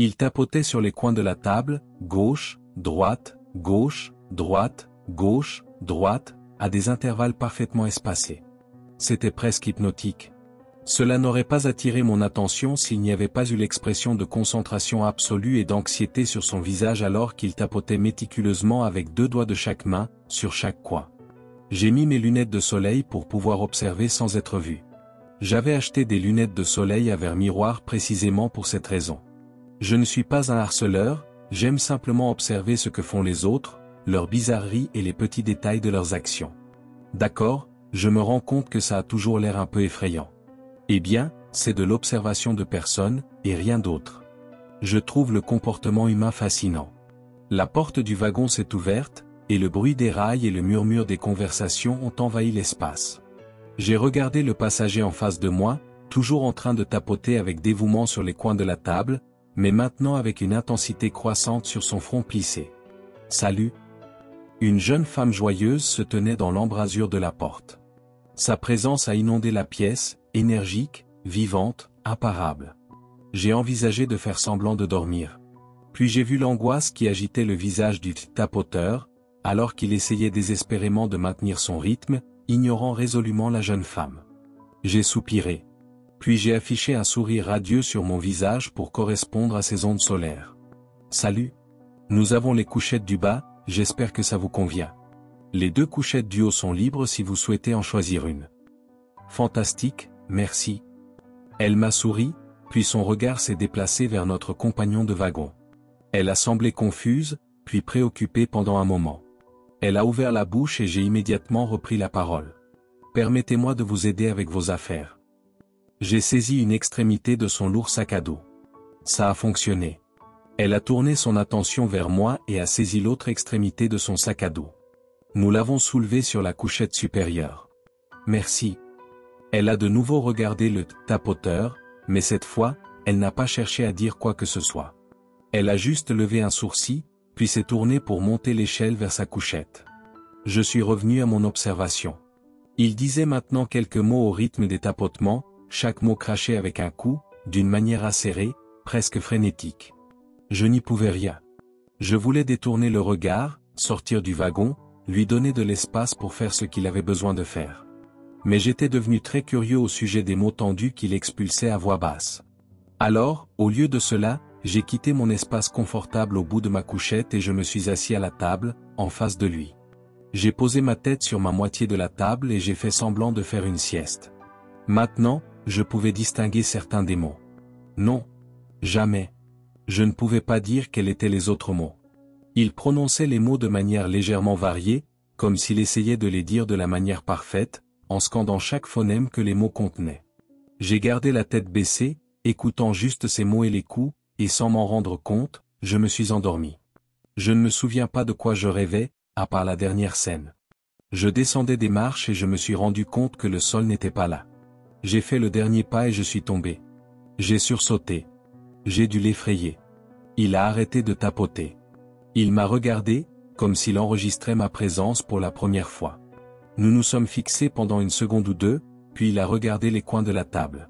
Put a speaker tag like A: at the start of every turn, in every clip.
A: Il tapotait sur les coins de la table, gauche, droite, gauche, droite, gauche, droite, à des intervalles parfaitement espacés. C'était presque hypnotique. Cela n'aurait pas attiré mon attention s'il n'y avait pas eu l'expression de concentration absolue et d'anxiété sur son visage alors qu'il tapotait méticuleusement avec 2 doigts de chaque main, sur chaque coin. J'ai mis mes lunettes de soleil pour pouvoir observer sans être vu. J'avais acheté des lunettes de soleil à verre miroir précisément pour cette raison. Je ne suis pas un harceleur, j'aime simplement observer ce que font les autres, leurs bizarreries et les petits détails de leurs actions. D'accord, je me rends compte que ça a toujours l'air un peu effrayant. Eh bien, c'est de l'observation de personnes, et rien d'autre. Je trouve le comportement humain fascinant. La porte du wagon s'est ouverte, et le bruit des rails et le murmure des conversations ont envahi l'espace. J'ai regardé le passager en face de moi, toujours en train de tapoter avec dévouement sur les coins de la table, mais maintenant avec une intensité croissante sur son front plissé. « Salut !» Une jeune femme joyeuse se tenait dans l'embrasure de la porte. Sa présence a inondé la pièce, énergique, vivante, imparable. J'ai envisagé de faire semblant de dormir. Puis j'ai vu l'angoisse qui agitait le visage du tapoteur, alors qu'il essayait désespérément de maintenir son rythme, ignorant résolument la jeune femme. J'ai soupiré. Puis j'ai affiché un sourire radieux sur mon visage pour correspondre à ses ondes solaires. « Salut. Nous avons les couchettes du bas, j'espère que ça vous convient. Les 2 couchettes du haut sont libres si vous souhaitez en choisir une. » « Fantastique, merci. » Elle m'a souri, puis son regard s'est déplacé vers notre compagnon de wagon. Elle a semblé confuse, puis préoccupée pendant un moment. Elle a ouvert la bouche et j'ai immédiatement repris la parole. « Permettez-moi de vous aider avec vos affaires. » J'ai saisi une extrémité de son lourd sac à dos. Ça a fonctionné. Elle a tourné son attention vers moi et a saisi l'autre extrémité de son sac à dos. Nous l'avons soulevé sur la couchette supérieure. « Merci. » Elle a de nouveau regardé le tapoteur, mais cette fois, elle n'a pas cherché à dire quoi que ce soit. Elle a juste levé un sourcil, puis s'est tournée pour monter l'échelle vers sa couchette. Je suis revenu à mon observation. Il disait maintenant quelques mots au rythme des tapotements, chaque mot craché avec un coup, d'une manière acérée, presque frénétique. Je n'y pouvais rien. Je voulais détourner le regard, sortir du wagon, lui donner de l'espace pour faire ce qu'il avait besoin de faire. Mais j'étais devenu très curieux au sujet des mots tendus qu'il expulsait à voix basse. Alors, au lieu de cela, j'ai quitté mon espace confortable au bout de ma couchette et je me suis assis à la table, en face de lui. J'ai posé ma tête sur ma moitié de la table et j'ai fait semblant de faire une sieste. Maintenant, je pouvais distinguer certains des mots. Non. Jamais. Je ne pouvais pas dire quels étaient les autres mots. Il prononçait les mots de manière légèrement variée, comme s'il essayait de les dire de la manière parfaite, en scandant chaque phonème que les mots contenaient. J'ai gardé la tête baissée, écoutant juste ces mots et les coups, et sans m'en rendre compte, je me suis endormi. Je ne me souviens pas de quoi je rêvais, à part la dernière scène. Je descendais des marches et je me suis rendu compte que le sol n'était pas là. J'ai fait le dernier pas et je suis tombé. J'ai sursauté. J'ai dû l'effrayer. Il a arrêté de tapoter. Il m'a regardé, comme s'il enregistrait ma présence pour la première fois. Nous nous sommes fixés pendant une seconde ou deux, puis il a regardé les coins de la table.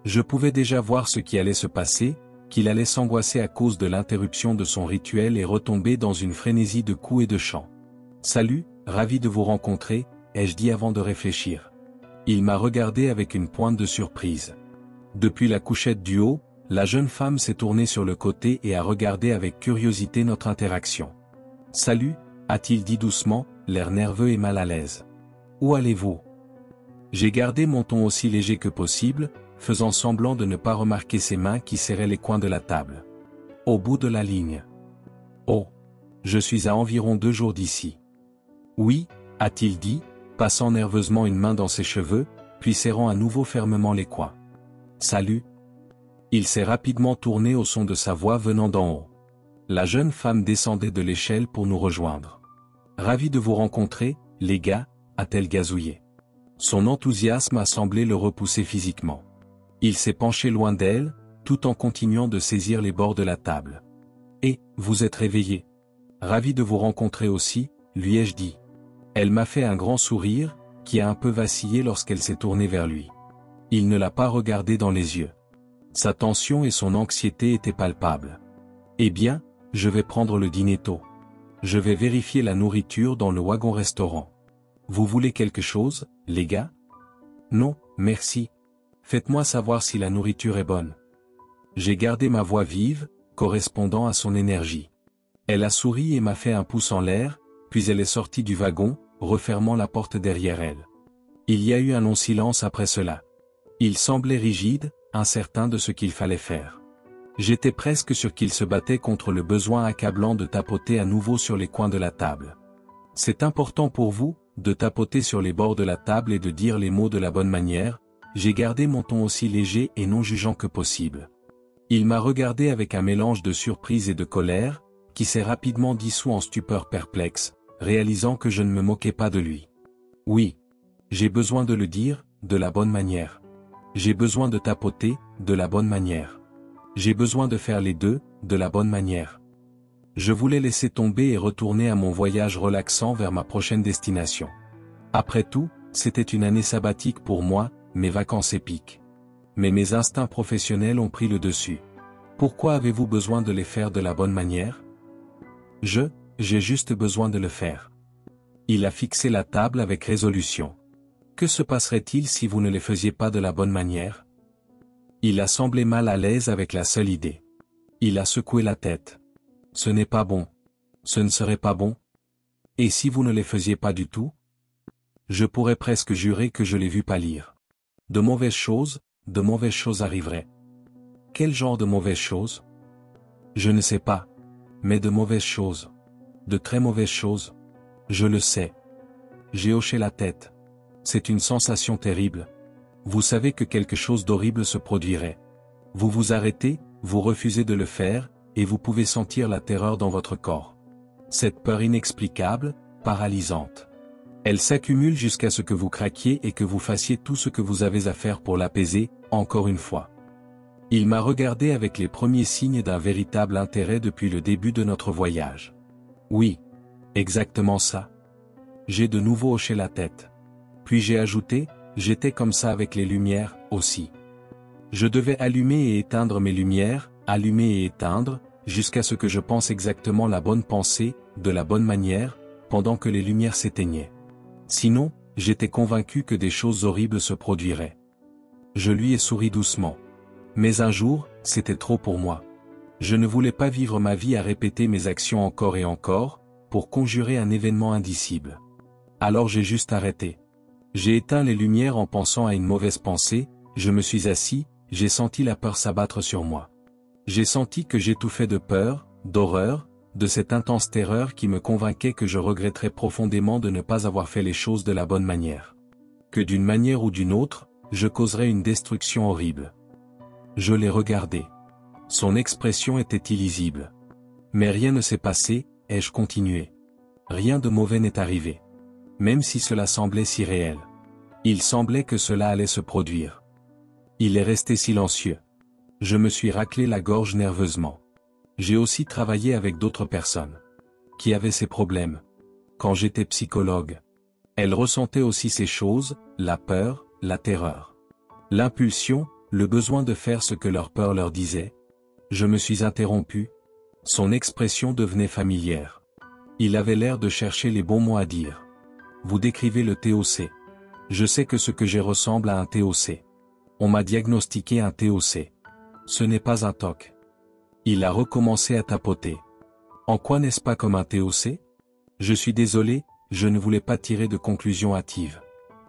A: Je pouvais déjà voir ce qui allait se passer, qu'il allait s'angoisser à cause de l'interruption de son rituel et retomber dans une frénésie de coups et de chants. « Salut, ravi de vous rencontrer », ai-je dit avant de réfléchir. Il m'a regardé avec une pointe de surprise. Depuis la couchette du haut, la jeune femme s'est tournée sur le côté et a regardé avec curiosité notre interaction. « Salut », a-t-il dit doucement, l'air nerveux et mal à l'aise. « Où allez-vous » J'ai gardé mon ton aussi léger que possible, faisant semblant de ne pas remarquer ses mains qui serraient les coins de la table. « Au bout de la ligne. »« Oh. Je suis à environ 2 jours d'ici. »« Oui », a-t-il dit, passant nerveusement une main dans ses cheveux, puis serrant à nouveau fermement les coins. « Salut. » Il s'est rapidement tourné au son de sa voix venant d'en haut. La jeune femme descendait de l'échelle pour nous rejoindre. « Ravi de vous rencontrer, les gars », a-t-elle gazouillé. Son enthousiasme a semblé le repousser physiquement. Il s'est penché loin d'elle, tout en continuant de saisir les bords de la table. « Et, vous êtes réveillé. Ravi de vous rencontrer aussi, lui ai-je dit. » Elle m'a fait un grand sourire, qui a un peu vacillé lorsqu'elle s'est tournée vers lui. Il ne l'a pas regardé dans les yeux. Sa tension et son anxiété étaient palpables. Eh bien, je vais prendre le dîner tôt. Je vais vérifier la nourriture dans le wagon-restaurant. Vous voulez quelque chose, les gars? Non, merci. Faites-moi savoir si la nourriture est bonne. J'ai gardé ma voix vive, correspondant à son énergie. Elle a souri et m'a fait un pouce en l'air, puis elle est sortie du wagon, refermant la porte derrière elle. Il y a eu un long silence après cela. Il semblait rigide, incertain de ce qu'il fallait faire. J'étais presque sûr qu'il se battait contre le besoin accablant de tapoter à nouveau sur les coins de la table. C'est important pour vous, de tapoter sur les bords de la table et de dire les mots de la bonne manière. J'ai gardé mon ton aussi léger et non jugeant que possible. Il m'a regardé avec un mélange de surprise et de colère, qui s'est rapidement dissous en stupeur perplexe, réalisant que je ne me moquais pas de lui. Oui. J'ai besoin de le dire, de la bonne manière. J'ai besoin de tapoter, de la bonne manière. J'ai besoin de faire les deux, de la bonne manière. Je voulais laisser tomber et retourner à mon voyage relaxant vers ma prochaine destination. Après tout, c'était une année sabbatique pour moi, mes vacances épiques. Mais mes instincts professionnels ont pris le dessus. Pourquoi avez-vous besoin de les faire de la bonne manière? J'ai juste besoin de le faire. Il a fixé la table avec résolution. Que se passerait-il si vous ne les faisiez pas de la bonne manière? Il a semblé mal à l'aise avec la seule idée. Il a secoué la tête. Ce n'est pas bon. Ce ne serait pas bon. Et si vous ne les faisiez pas du tout? Je pourrais presque jurer que je l'ai vu pâlir. De mauvaises choses arriveraient. Quel genre de mauvaises choses? Je ne sais pas. Mais de mauvaises choses. De très mauvaises choses. Je le sais. J'ai hoché la tête. C'est une sensation terrible. Vous savez que quelque chose d'horrible se produirait. Vous vous arrêtez, vous refusez de le faire, et vous pouvez sentir la terreur dans votre corps. Cette peur inexplicable, paralysante. Elle s'accumule jusqu'à ce que vous craquiez et que vous fassiez tout ce que vous avez à faire pour l'apaiser, encore une fois. Il m'a regardé avec les premiers signes d'un véritable intérêt depuis le début de notre voyage. Oui. Exactement ça. J'ai de nouveau hoché la tête. Puis j'ai ajouté, j'étais comme ça avec les lumières, aussi. Je devais allumer et éteindre mes lumières, allumer et éteindre, jusqu'à ce que je pense exactement la bonne pensée, de la bonne manière, pendant que les lumières s'éteignaient. Sinon, j'étais convaincu que des choses horribles se produiraient. Je lui ai souri doucement. Mais un jour, c'était trop pour moi. Je ne voulais pas vivre ma vie à répéter mes actions encore et encore, pour conjurer un événement indicible. Alors j'ai juste arrêté. J'ai éteint les lumières en pensant à une mauvaise pensée, je me suis assis, j'ai senti la peur s'abattre sur moi. J'ai senti que j'étouffais de peur, d'horreur, de cette intense terreur qui me convainquait que je regretterais profondément de ne pas avoir fait les choses de la bonne manière. Que d'une manière ou d'une autre, je causerais une destruction horrible. Je l'ai regardé. Son expression était illisible. Mais rien ne s'est passé, ai-je continué. Rien de mauvais n'est arrivé. Même si cela semblait si réel. Il semblait que cela allait se produire. Il est resté silencieux. Je me suis raclé la gorge nerveusement. J'ai aussi travaillé avec d'autres personnes. Qui avaient ces problèmes. Quand j'étais psychologue. Elles ressentaient aussi ces choses, la peur, la terreur. L'impulsion, le besoin de faire ce que leur peur leur disait. Je me suis interrompu. Son expression devenait familière. Il avait l'air de chercher les bons mots à dire. Vous décrivez le TOC. Je sais que ce que j'ai ressemble à un TOC. On m'a diagnostiqué un TOC. Ce n'est pas un TOC. Il a recommencé à tapoter. En quoi n'est-ce pas comme un TOC? Je suis désolé, je ne voulais pas tirer de conclusion hâtive.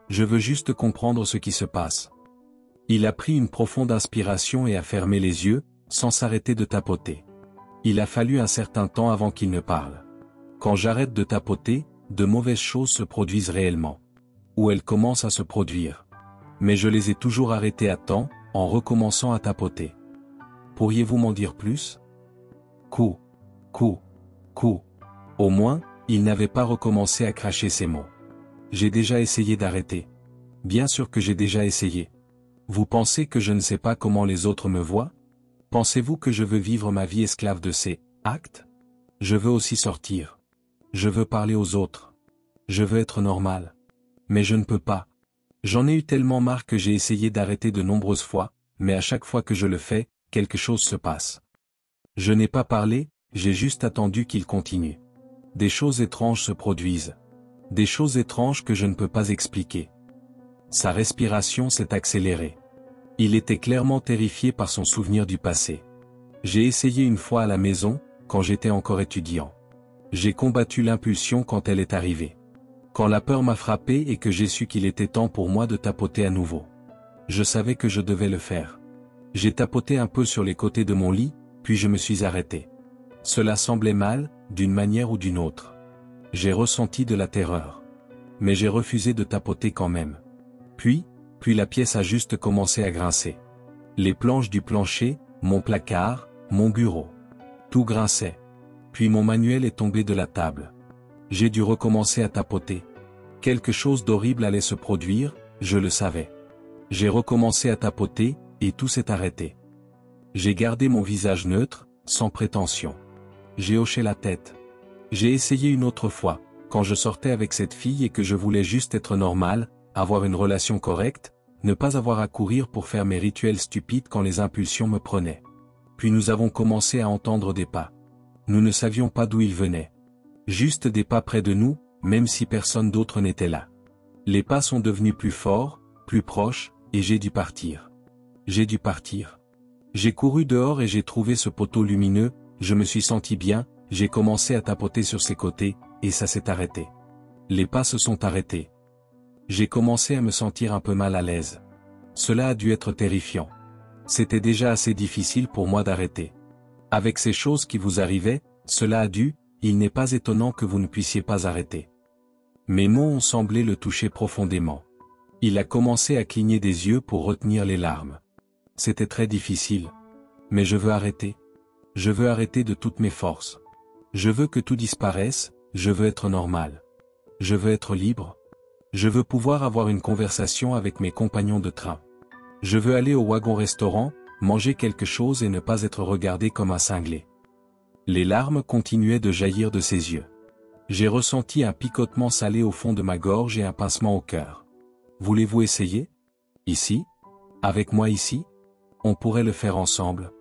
A: Je veux juste comprendre ce qui se passe. Il a pris une profonde inspiration et a fermé les yeux, sans s'arrêter de tapoter. Il a fallu un certain temps avant qu'il ne parle. Quand j'arrête de tapoter, de mauvaises choses se produisent réellement. Ou elles commencent à se produire. Mais je les ai toujours arrêtées à temps, en recommençant à tapoter. Pourriez-vous m'en dire plus? Coup. Au moins, il n'avait pas recommencé à cracher ces mots. J'ai déjà essayé d'arrêter. Bien sûr que j'ai déjà essayé. Vous pensez que je ne sais pas comment les autres me voient? Pensez-vous que je veux vivre ma vie esclave de ces actes? Je veux aussi sortir. Je veux parler aux autres. Je veux être normal. Mais je ne peux pas. J'en ai eu tellement marre que j'ai essayé d'arrêter de nombreuses fois, mais à chaque fois que je le fais, quelque chose se passe. Je n'ai pas parlé, j'ai juste attendu qu'il continue. Des choses étranges se produisent. Des choses étranges que je ne peux pas expliquer. Sa respiration s'est accélérée. Il était clairement terrifié par son souvenir du passé. J'ai essayé une fois à la maison, quand j'étais encore étudiant. J'ai combattu l'impulsion quand elle est arrivée. Quand la peur m'a frappé et que j'ai su qu'il était temps pour moi de tapoter à nouveau. Je savais que je devais le faire. J'ai tapoté un peu sur les côtés de mon lit, puis je me suis arrêté. Cela semblait mal, d'une manière ou d'une autre. J'ai ressenti de la terreur. Mais j'ai refusé de tapoter quand même. Puis la pièce a juste commencé à grincer. Les planches du plancher, mon placard, mon bureau. Tout grinçait. Puis mon manuel est tombé de la table. J'ai dû recommencer à tapoter. Quelque chose d'horrible allait se produire, je le savais. J'ai recommencé à tapoter, et tout s'est arrêté. J'ai gardé mon visage neutre, sans prétention. J'ai hoché la tête. J'ai essayé une autre fois, quand je sortais avec cette fille et que je voulais juste être normal, avoir une relation correcte, ne pas avoir à courir pour faire mes rituels stupides quand les impulsions me prenaient. Puis nous avons commencé à entendre des pas. Nous ne savions pas d'où ils venaient. Juste des pas près de nous, même si personne d'autre n'était là. Les pas sont devenus plus forts, plus proches, et j'ai dû partir. J'ai dû partir. J'ai couru dehors et j'ai trouvé ce poteau lumineux, je me suis senti bien, j'ai commencé à tapoter sur ses côtés, et ça s'est arrêté. Les pas se sont arrêtés. J'ai commencé à me sentir un peu mal à l'aise. Cela a dû être terrifiant. C'était déjà assez difficile pour moi d'arrêter. Avec ces choses qui vous arrivaient, cela a dû, il n'est pas étonnant que vous ne puissiez pas arrêter. Mes mots ont semblé le toucher profondément. Il a commencé à cligner des yeux pour retenir les larmes. C'était très difficile. Mais je veux arrêter. Je veux arrêter de toutes mes forces. Je veux que tout disparaisse, je veux être normal. Je veux être libre. Je veux pouvoir avoir une conversation avec mes compagnons de train. Je veux aller au wagon-restaurant, manger quelque chose et ne pas être regardé comme un cinglé. Les larmes continuaient de jaillir de ses yeux. J'ai ressenti un picotement salé au fond de ma gorge et un pincement au cœur. Voulez-vous essayer? Ici? Avec moi ici? On pourrait le faire ensemble.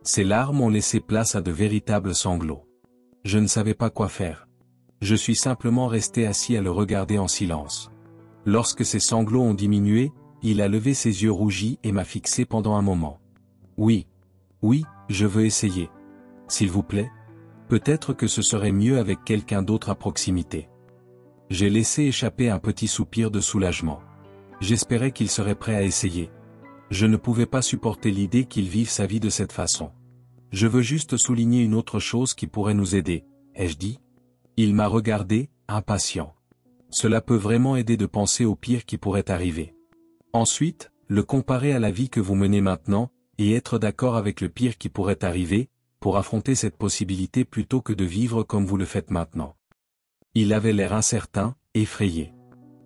A: Ces larmes ont laissé place à de véritables sanglots. Je ne savais pas quoi faire. Je suis simplement resté assis à le regarder en silence. Lorsque ses sanglots ont diminué, il a levé ses yeux rougis et m'a fixé pendant un moment. Oui. Oui, je veux essayer. S'il vous plaît. Peut-être que ce serait mieux avec quelqu'un d'autre à proximité. J'ai laissé échapper un petit soupir de soulagement. J'espérais qu'il serait prêt à essayer. Je ne pouvais pas supporter l'idée qu'il vive sa vie de cette façon. Je veux juste souligner une autre chose qui pourrait nous aider, ai-je dit. Il m'a regardé, impatient. Cela peut vraiment aider de penser au pire qui pourrait arriver. Ensuite, le comparer à la vie que vous menez maintenant, et être d'accord avec le pire qui pourrait arriver, pour affronter cette possibilité plutôt que de vivre comme vous le faites maintenant. Il avait l'air incertain, effrayé.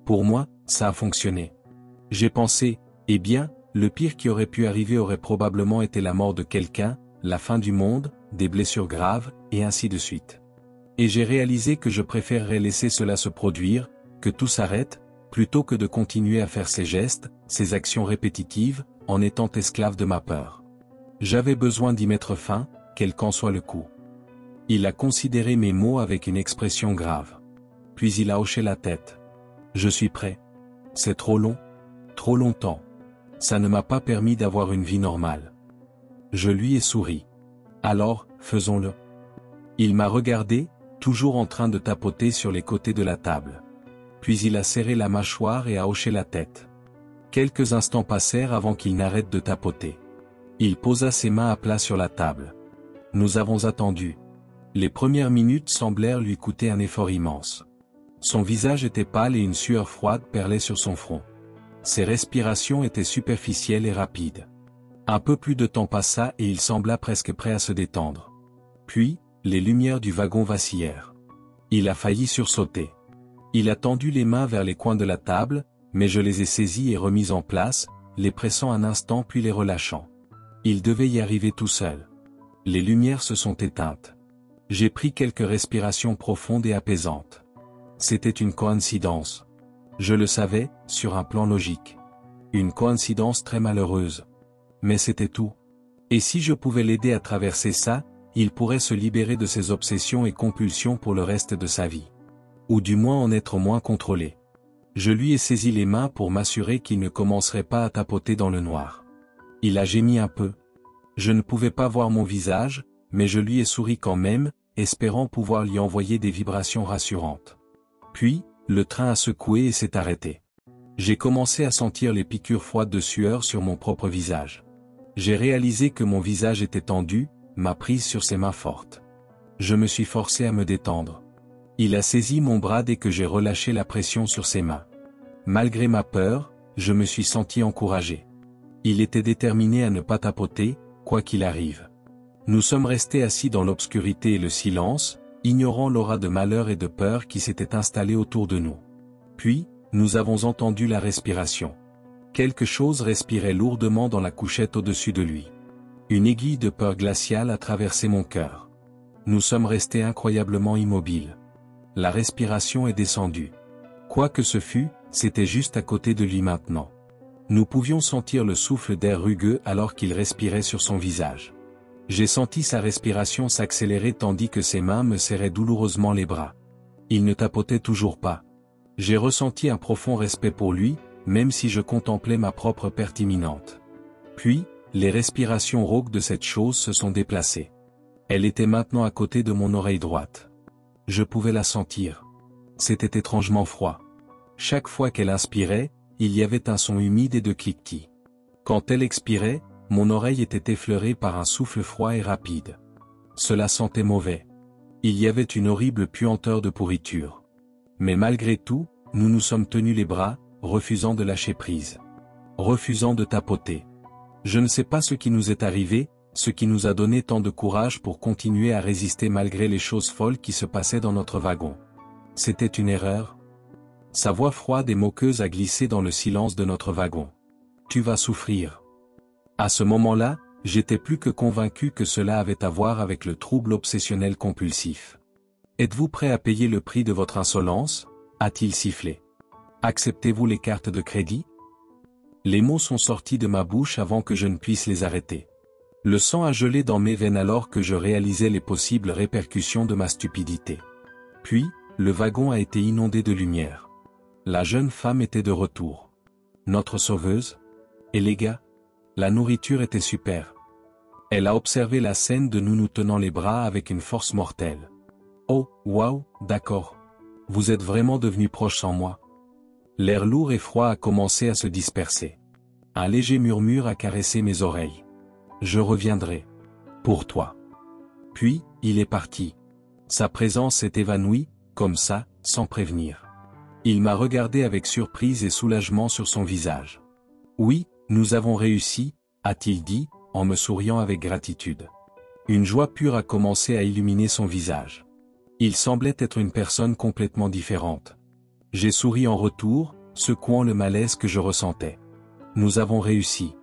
A: Pour moi, ça a fonctionné. J'ai pensé, eh bien, le pire qui aurait pu arriver aurait probablement été la mort de quelqu'un, la fin du monde, des blessures graves, et ainsi de suite. Et j'ai réalisé que je préférerais laisser cela se produire, que tout s'arrête, plutôt que de continuer à faire ces gestes, ces actions répétitives, en étant esclave de ma peur. J'avais besoin d'y mettre fin, quel qu'en soit le coût. Il a considéré mes mots avec une expression grave. Puis il a hoché la tête. Je suis prêt. C'est trop long. Trop longtemps. Ça ne m'a pas permis d'avoir une vie normale. Je lui ai souri. Alors, faisons-le. Il m'a regardé, toujours en train de tapoter sur les côtés de la table. Puis il a serré la mâchoire et a hoché la tête. Quelques instants passèrent avant qu'il n'arrête de tapoter. Il posa ses mains à plat sur la table. Nous avons attendu. Les premières minutes semblèrent lui coûter un effort immense. Son visage était pâle et une sueur froide perlait sur son front. Ses respirations étaient superficielles et rapides. Un peu plus de temps passa et il sembla presque prêt à se détendre. Puis, les lumières du wagon vacillèrent. Il a failli sursauter. Il a tendu les mains vers les coins de la table, mais je les ai saisies et remises en place, les pressant un instant puis les relâchant. Il devait y arriver tout seul. Les lumières se sont éteintes. J'ai pris quelques respirations profondes et apaisantes. C'était une coïncidence. Je le savais, sur un plan logique. Une coïncidence très malheureuse. Mais c'était tout. Et si je pouvais l'aider à traverser ça, il pourrait se libérer de ses obsessions et compulsions pour le reste de sa vie. Ou du moins en être moins contrôlé. Je lui ai saisi les mains pour m'assurer qu'il ne commencerait pas à tapoter dans le noir. Il a gémi un peu. Je ne pouvais pas voir mon visage, mais je lui ai souri quand même, espérant pouvoir lui envoyer des vibrations rassurantes. Puis, le train a secoué et s'est arrêté. J'ai commencé à sentir les piqûres froides de sueur sur mon propre visage. J'ai réalisé que mon visage était tendu, ma prise sur ses mains fortes. Je me suis forcé à me détendre. Il a saisi mon bras dès que j'ai relâché la pression sur ses mains. Malgré ma peur, je me suis senti encouragé. Il était déterminé à ne pas tapoter, quoi qu'il arrive. Nous sommes restés assis dans l'obscurité et le silence, ignorant l'aura de malheur et de peur qui s'était installée autour de nous. Puis, nous avons entendu la respiration. Quelque chose respirait lourdement dans la couchette au-dessus de lui. Une aiguille de peur glaciale a traversé mon cœur. Nous sommes restés incroyablement immobiles. La respiration est descendue. Quoi que ce fût, c'était juste à côté de lui maintenant. Nous pouvions sentir le souffle d'air rugueux alors qu'il respirait sur son visage. J'ai senti sa respiration s'accélérer tandis que ses mains me serraient douloureusement les bras. Il ne tapotait toujours pas. J'ai ressenti un profond respect pour lui, même si je contemplais ma propre perte imminente. Puis, les respirations rauques de cette chose se sont déplacées. Elle était maintenant à côté de mon oreille droite. Je pouvais la sentir. C'était étrangement froid. Chaque fois qu'elle inspirait, il y avait un son humide et de cliquetis. Quand elle expirait, mon oreille était effleurée par un souffle froid et rapide. Cela sentait mauvais. Il y avait une horrible puanteur de pourriture. Mais malgré tout, nous nous sommes tenus les bras, refusant de lâcher prise. Refusant de tapoter. Je ne sais pas ce qui nous est arrivé, ce qui nous a donné tant de courage pour continuer à résister malgré les choses folles qui se passaient dans notre wagon. C'était une erreur. Sa voix froide et moqueuse a glissé dans le silence de notre wagon. Tu vas souffrir. À ce moment-là, j'étais plus que convaincu que cela avait à voir avec le trouble obsessionnel compulsif. Êtes-vous prêt à payer le prix de votre insolence ? A-t-il sifflé. Acceptez-vous les cartes de crédit ? Les mots sont sortis de ma bouche avant que je ne puisse les arrêter. Le sang a gelé dans mes veines alors que je réalisais les possibles répercussions de ma stupidité. Puis, le wagon a été inondé de lumière. La jeune femme était de retour. Notre sauveuse ? Et les gars ? La nourriture était super. Elle a observé la scène de nous tenant les bras avec une force mortelle. Oh, waouh, d'accord. Vous êtes vraiment devenus proches sans moi. L'air lourd et froid a commencé à se disperser. Un léger murmure a caressé mes oreilles. Je reviendrai. Pour toi. Puis, il est parti. Sa présence s'est évanouie, comme ça, sans prévenir. Il m'a regardé avec surprise et soulagement sur son visage. Oui, nous avons réussi, a-t-il dit, en me souriant avec gratitude. Une joie pure a commencé à illuminer son visage. Il semblait être une personne complètement différente. J'ai souri en retour, secouant le malaise que je ressentais. Nous avons réussi.